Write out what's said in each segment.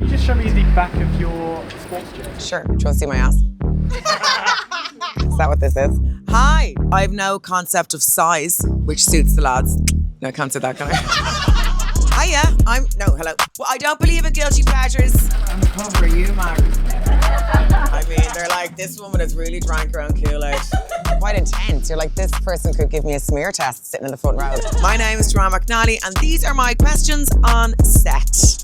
you just show me the back of your sports jersey? Sure. Do you want to see my ass? Is that what this is? Hi. I have no concept of size, which suits the lads. No, I can't say that, can I? Hiya. Hello. Well, I don't believe in guilty pleasures. On the cover, are you married? I mean, they're like, this woman has really drank her own Kool-Aid. Quite intense. You're like, this person could give me a smear test sitting in the front row. My name is Joanne McNally, and these are my questions on set.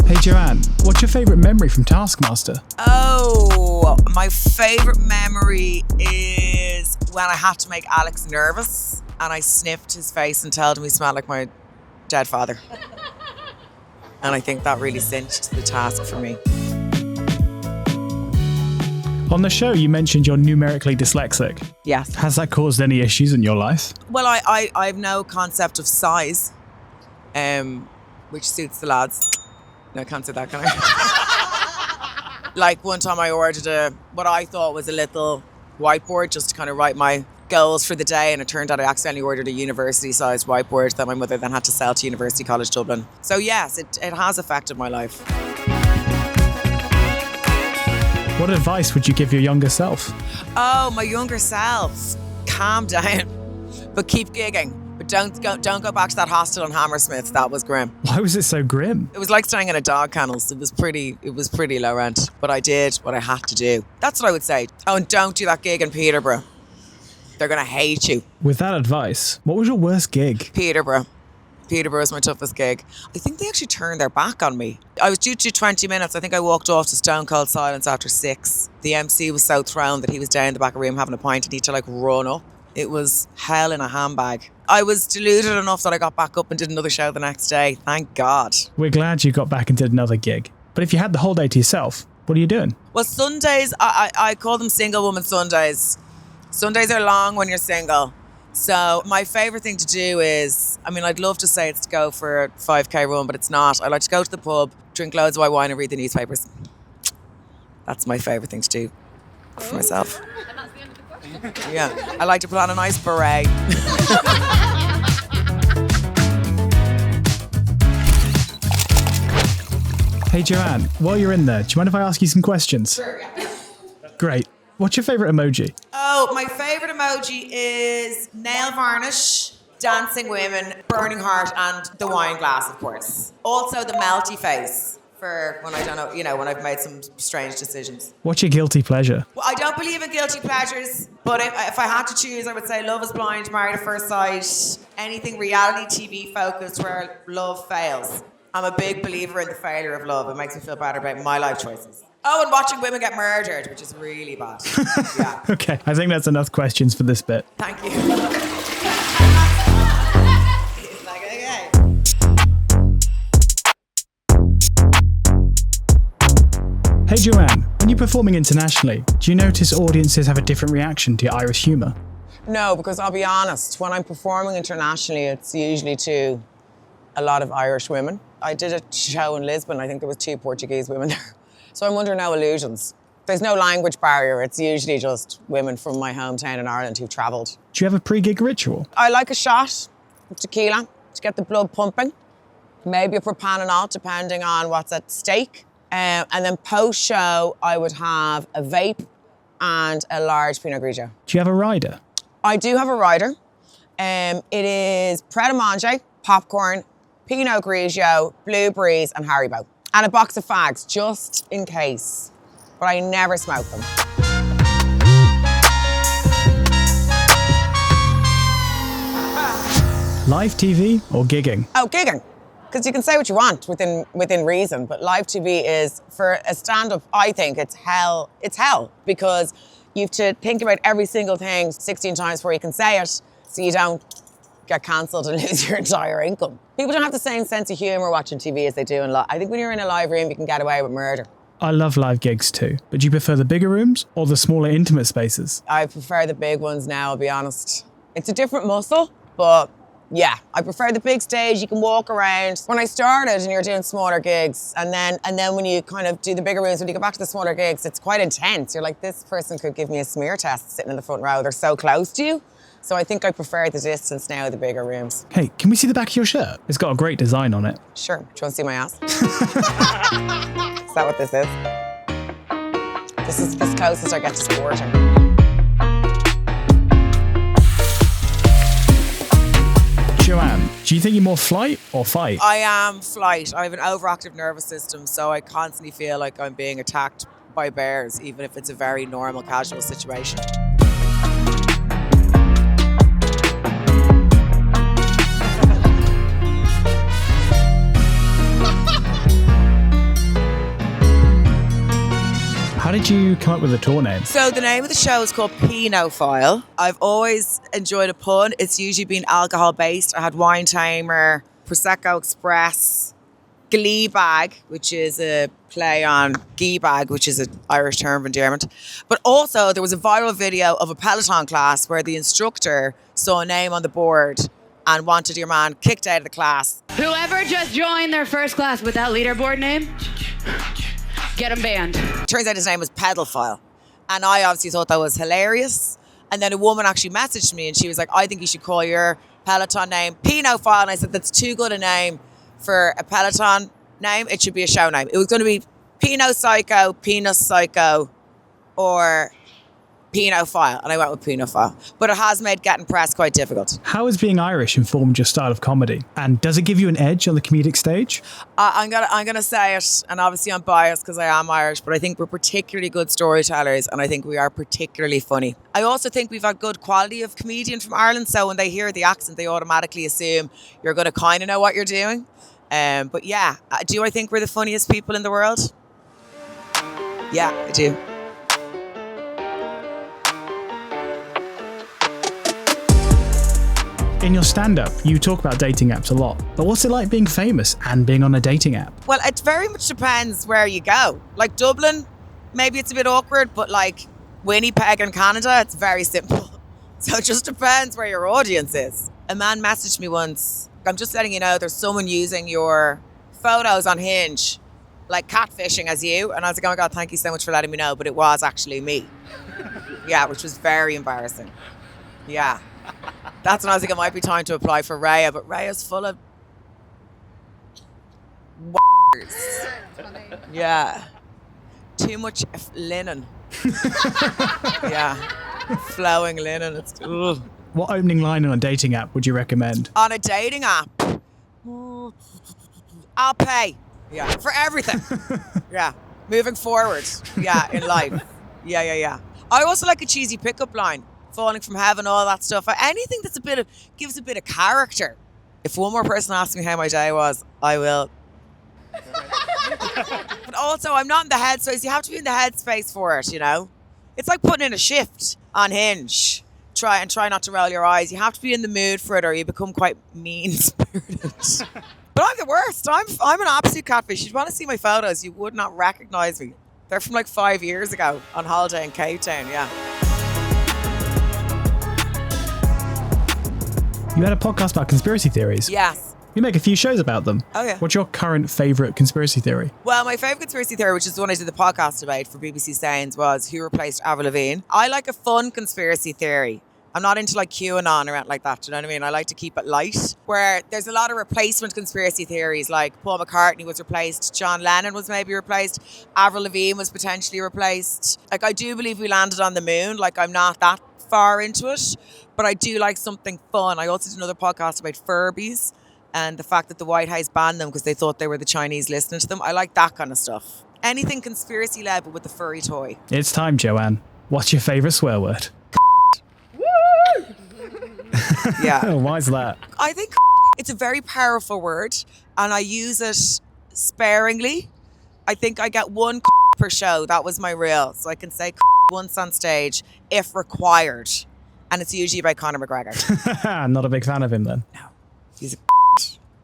Hey Joanne, what's your favourite memory from Taskmaster? Oh, my favourite memory is when I had to make Alex nervous and I sniffed his face and told him he smelled like my dead father. And I think that really cinched the task for me. On the show, you mentioned you're numerically dyslexic. Yes. Has that caused any issues in your life? Well, I have no concept of size, which suits the lads. No, I can't say that, can I? Like one time I ordered what I thought was a little whiteboard just to kind of write my goals for the day, and it turned out I accidentally ordered a university-sized whiteboard that my mother then had to sell to University College Dublin. So yes, it has affected my life. What advice would you give your younger self? Oh, my younger self. Calm down, but keep gigging. But don't go back to that hostel in Hammersmith. That was grim. Why was it so grim? It was like staying in a dog kennel. It was pretty low rent. But I did what I had to do. That's what I would say. Oh, and don't do that gig in Peterborough. They're going to hate you. With that advice, what was your worst gig? Peterborough was my toughest gig. I think they actually turned their back on me. I was due to 20 minutes. I think I walked off to stone cold silence after 6. The MC was so thrown that he was down in the back of the room having a pint and he had to run up. It was hell in a handbag. I was deluded enough that I got back up and did another show the next day. Thank God. We're glad you got back and did another gig. But if you had the whole day to yourself, what are you doing? Well, Sundays, I call them single woman Sundays. Sundays are long when you're single. So my favourite thing to do is, I'd love to say it's to go for a 5k run, but it's not. I like to go to the pub, drink loads of white wine and read the newspapers. That's my favourite thing to do for myself. And that's the end of the question. Yeah, I like to put on a nice beret. Hey Joanne, while you're in there, do you mind if I ask you some questions? Sure, yeah. Great. What's your favourite emoji? Oh, my favourite emoji is nail varnish, dancing women, burning heart, and the wine glass, of course. Also the melty face for when I don't know, when I've made some strange decisions. What's your guilty pleasure? Well, I don't believe in guilty pleasures, but if I had to choose, I would say Love is Blind, Married at First Sight, anything reality TV focused where love fails. I'm a big believer in the failure of love. It makes me feel better about my life choices. Oh, and watching women get murdered, which is really bad. Yeah. Okay, I think that's enough questions for this bit. Thank you. Okay. Hey Joanne, when you're performing internationally, do you notice audiences have a different reaction to your Irish humour? No, because I'll be honest, when I'm performing internationally, it's usually to a lot of Irish women. I did a show in Lisbon. I think there was 2 Portuguese women there. So I'm under no illusions. There's no language barrier. It's usually just women from my hometown in Ireland who've travelled. Do you have a pre-gig ritual? I like a shot of tequila to get the blood pumping. Maybe a propanol, depending on what's at stake. And then post-show, I would have a vape and a large Pinot Grigio. Do you have a rider? I do have a rider. It is Pret a Manger, popcorn, Pinot Grigio, blueberries and Haribo. And a box of fags, just in case. But I never smoke them. Live TV or gigging? Oh, gigging. Because you can say what you want within reason, but live TV is, for a stand-up, I think it's hell. It's hell, because you have to think about every single thing 16 times before you can say it, so you don't get cancelled and lose your entire income. People don't have the same sense of humour watching TV as they do in live. I think when you're in a live room, you can get away with murder. I love live gigs too, but do you prefer the bigger rooms or the smaller intimate spaces? I prefer the big ones now, I'll be honest. It's a different muscle, but yeah, I prefer the big stage. You can walk around. When I started and you're doing smaller gigs, and then when you kind of do the bigger rooms, when you go back to the smaller gigs, it's quite intense. You're like, this person could give me a smear test sitting in the front row. They're so close to you. So I think I prefer the distance now, the bigger rooms. Hey, can we see the back of your shirt? It's got a great design on it. Sure. Do you want to see my ass? Is that what this is? This is the closest I get to sporting. Joanne, do you think you're more flight or fight? I am flight. I have an overactive nervous system, so I constantly feel like I'm being attacked by bears, even if it's a very normal, casual situation. How did you come up with the tour name? So the name of the show is called Pinophile. I've always enjoyed a pun. It's usually been alcohol based. I had Wine Tamer, Prosecco Express, Glee Bag, which is a play on Gee Bag, which is an Irish term of endearment. But also there was a viral video of a Peloton class where the instructor saw a name on the board and wanted your man kicked out of the class. Whoever just joined their first class with that leaderboard name, get them banned. Turns out his name was Pedophile. And I obviously thought that was hilarious. And then a woman actually messaged me and she was like, I think you should call your Peloton name Pinophile. And I said, that's too good a name for a Peloton name. It should be a show name. It was going to be Pino Psycho, Penis Psycho, or Pinophile. And I went with Pinophile. But it has made getting press quite difficult. How has being Irish informed your style of comedy? And does it give you an edge on the comedic stage? I'm gonna say it, and obviously I'm biased because I am Irish, but I think we're particularly good storytellers, and I think we are particularly funny. I also think we've had good quality of comedian from Ireland, so when they hear the accent, they automatically assume you're going to kind of know what you're doing. But yeah, do I think we're the funniest people in the world? Yeah, I do. In your stand-up, you talk about dating apps a lot. But what's it like being famous and being on a dating app? Well, it very much depends where you go. Like Dublin, maybe it's a bit awkward, but like Winnipeg in Canada, it's very simple. So it just depends where your audience is. A man messaged me once, I'm just letting you know there's someone using your photos on Hinge, like catfishing as you. And I was like, oh my God, thank you so much for letting me know. But it was actually me. Yeah, which was very embarrassing. Yeah. That's when I was like, it might be time to apply for Raya, but Raya's full of yeah. Too much linen. Yeah. Flowing linen. It's ugh. What opening line on a dating app would you recommend? On a dating app, I'll pay. Yeah. For everything. Yeah. Moving forward. Yeah, in life. Yeah. I also like a cheesy pickup line. Falling from heaven, all that stuff. Anything that's gives a bit of character. If one more person asks me how my day was, I will. But also, I'm not in the headspace. You have to be in the headspace for it, you know? It's like putting in a shift on Hinge. Try not to roll your eyes. You have to be in the mood for it or you become quite mean-spirited. But I'm the worst. I'm an absolute catfish. You'd want to see my photos. You would not recognise me. They're from like 5 years ago on holiday in Cape Town, yeah. You had a podcast about conspiracy theories. Yes. You make a few shows about them. Oh, yeah. What's your current favourite conspiracy theory? Well, my favourite conspiracy theory, which is the one I did the podcast about for BBC Sounds, was who replaced Avril Lavigne. I like a fun conspiracy theory. I'm not into like QAnon or anything like that, do you know what I mean? I like to keep it light. Where there's a lot of replacement conspiracy theories, like Paul McCartney was replaced, John Lennon was maybe replaced, Avril Lavigne was potentially replaced. Like, I do believe we landed on the moon. Like, I'm not that far into it, but I do like something fun. I also did another podcast about Furbies and the fact that the White House banned them because they thought they were the Chinese listening to them. I like that kind of stuff. Anything conspiracy led, but with the furry toy. It's time, Joanne. What's your favourite swear word? Yeah. Why is that? I think it's a very powerful word and I use it sparingly. I think I get one per show. That was my reel. So I can say once on stage if required. And it's usually by Conor McGregor. Not a big fan of him then. No. He's a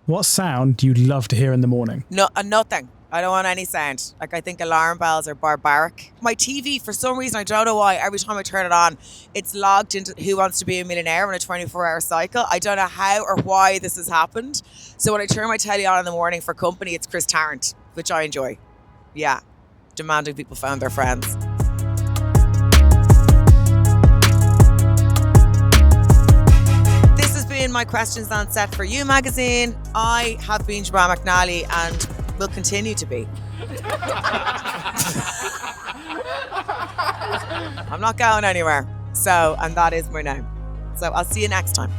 What sound do you love to hear in the morning? No, nothing. I don't want any sound. Like, I think alarm bells are barbaric. My TV, for some reason, I don't know why, every time I turn it on, it's logged into Who Wants to Be a Millionaire on a 24-hour cycle. I don't know how or why this has happened. So when I turn my telly on in the morning for company, it's Chris Tarrant, which I enjoy. Yeah. Demanding people phone their friends. been my Questions Unset for You magazine. I have been Joanne McNally and will continue to be. I'm not going anywhere. So, and that is my name. So I'll see you next time.